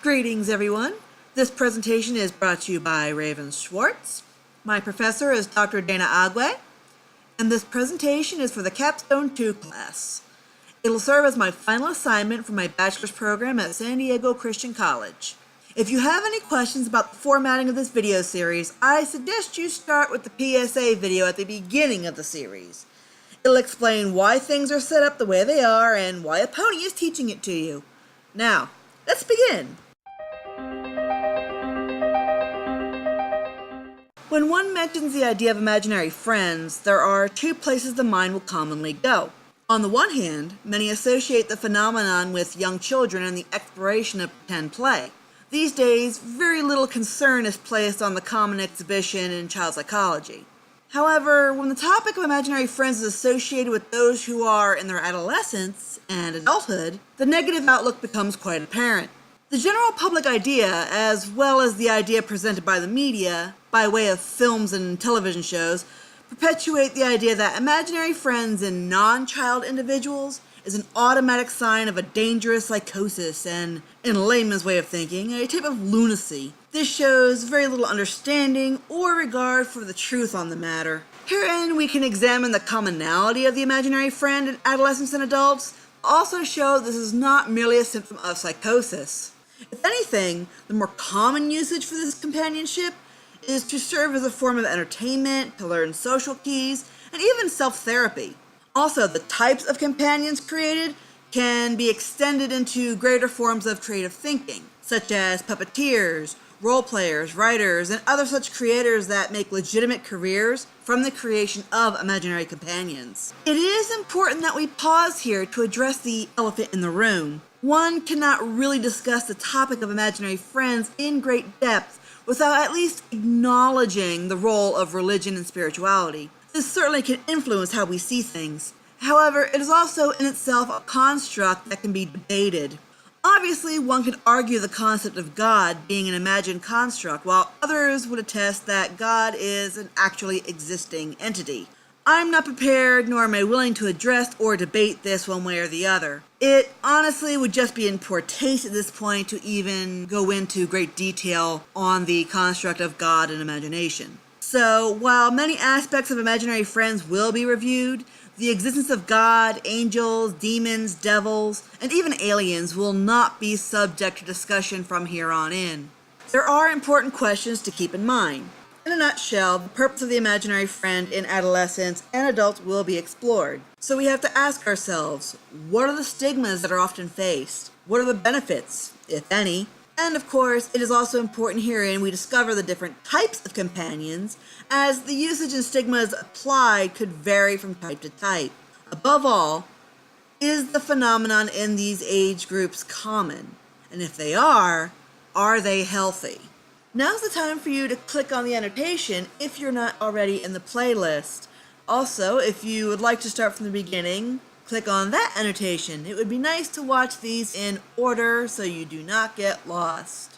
Greetings, everyone. This presentation is brought to you by Raven Schwartz. My professor is Dr. Dana Agwe, and this presentation is for the Capstone 2 class. It'll serve as my final assignment for my bachelor's program at San Diego Christian College. If you have any questions about the formatting of this video series, I suggest you start with the PSA video at the beginning of the series. It'll explain why things are set up the way they are and why a pony is teaching it to you. Now, let's begin. When one mentions the idea of imaginary friends, there are two places the mind will commonly go. On the one hand, many associate the phenomenon with young children and the exploration of pretend play. These days, very little concern is placed on the common exhibition in child psychology. However, when the topic of imaginary friends is associated with those who are in their adolescence and adulthood, the negative outlook becomes quite apparent. The general public idea, as well as the idea presented by the media, by way of films and television shows, perpetuate the idea that imaginary friends in non-child individuals is an automatic sign of a dangerous psychosis and, in layman's way of thinking, a type of lunacy. This shows very little understanding or regard for the truth on the matter. Herein we can examine the commonality of the imaginary friend in adolescents and adults, also show this is not merely a symptom of psychosis. If anything, the more common usage for this companionship is to serve as a form of entertainment, to learn social keys, and even self-therapy. Also, the types of companions created can be extended into greater forms of creative thinking, such as puppeteers, role players, writers, and other such creators that make legitimate careers from the creation of imaginary companions. It is important that we pause here to address the elephant in the room. One cannot really discuss the topic of imaginary friends in great depth without at least acknowledging the role of religion and spirituality. This certainly can influence how we see things. However, it is also in itself a construct that can be debated. Obviously, one could argue the concept of God being an imagined construct, while others would attest that God is an actually existing entity. I'm not prepared, nor am I willing to address or debate this one way or the other. It honestly would just be in poor taste at this point to even go into great detail on the construct of God and imagination. So, while many aspects of imaginary friends will be reviewed, the existence of God, angels, demons, devils, and even aliens will not be subject to discussion from here on in. There are important questions to keep in mind. In a nutshell, the purpose of the imaginary friend in adolescents and adults will be explored. So we have to ask ourselves, what are the stigmas that are often faced? What are the benefits, if any? And of course, it is also important herein we discover the different types of companions, as the usage and stigmas applied could vary from type to type. Above all, is the phenomenon in these age groups common? And if they are they healthy? Now's the time for you to click on the annotation if you're not already in the playlist. Also, if you would like to start from the beginning, click on that annotation. It would be nice to watch these in order so you do not get lost.